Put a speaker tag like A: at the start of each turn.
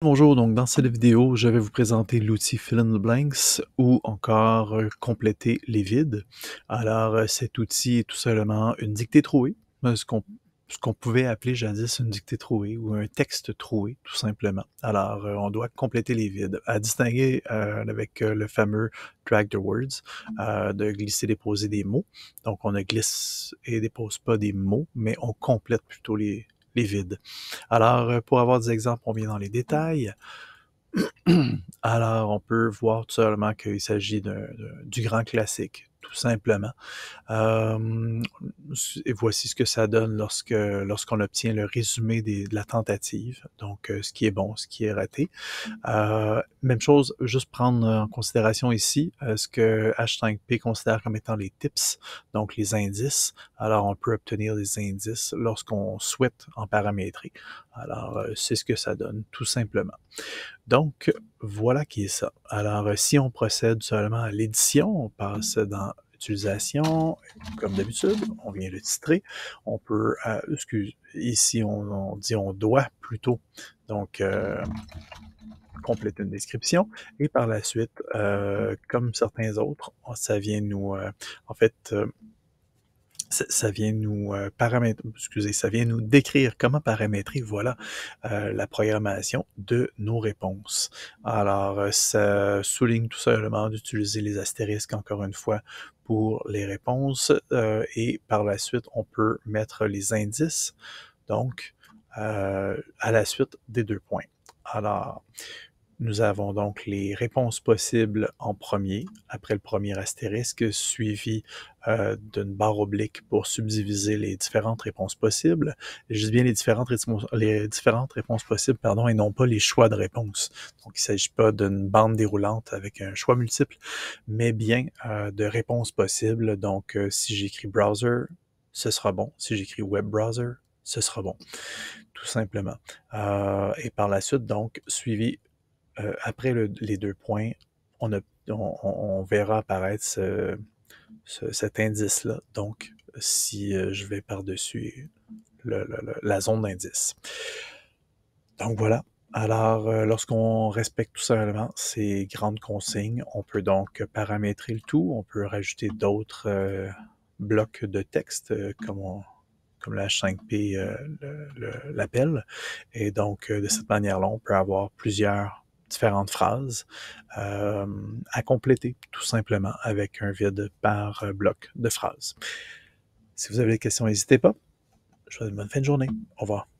A: Bonjour, donc dans cette vidéo, je vais vous présenter l'outil Fill in the Blanks ou encore compléter les vides. Alors, cet outil est tout simplement une dictée trouée, ce qu'on pouvait appeler jadis une dictée trouée ou un texte troué, tout simplement. Alors, on doit compléter les vides, à distinguer avec le fameux drag the words, de glisser-déposer des mots. Donc, on ne glisse et dépose pas des mots, mais on complète plutôt les vides. Alors, pour avoir des exemples, on vient dans les détails. Alors, on peut voir tout simplement qu'il s'agit du grand classique, tout simplement. Et voici ce que ça donne lorsqu'on obtient le résumé de la tentative, donc ce qui est bon, ce qui est raté. Même chose, juste prendre en considération ici ce que H5P considère comme étant les tips, donc les indices. Alors, on peut obtenir des indices lorsqu'on souhaite en paramétrer. Alors, c'est ce que ça donne, tout simplement. Donc, voilà qui est ça. Alors, si on procède seulement à l'édition, on passe dans utilisation, comme d'habitude, on vient le titrer. On peut, ici on dit on doit plutôt, donc compléter une description. Et par la suite, comme certains autres, ça vient nous, en fait, ça vient nous ça vient nous décrire comment paramétrer, voilà, la programmation de nos réponses. Alors, ça souligne tout simplement d'utiliser les astérisques, encore une fois, pour les réponses, et par la suite, on peut mettre les indices, donc, à la suite des 2 points. Alors, nous avons donc les réponses possibles en premier, après le premier astérisque, suivi d'une barre oblique pour subdiviser les différentes réponses possibles. Je dis bien les différentes réponses possibles, pardon, et non pas les choix de réponses. Donc, il ne s'agit pas d'une bande déroulante avec un choix multiple, mais bien de réponses possibles. Donc, si j'écris browser, ce sera bon. Si j'écris web browser, ce sera bon, tout simplement. Et par la suite, donc, suivi après les 2 points, on verra apparaître cet indice-là. Donc, si je vais par-dessus la zone d'indice. Donc voilà. Alors, lorsqu'on respecte tout simplement ces grandes consignes, on peut donc paramétrer le tout. On peut rajouter d'autres blocs de texte comme le H5P l'appelle. Et donc, de cette manière-là, on peut avoir plusieurs différentes phrases à compléter, tout simplement, avec un vide par bloc de phrases. Si vous avez des questions, n'hésitez pas. Je vous souhaite une bonne fin de journée. Au revoir.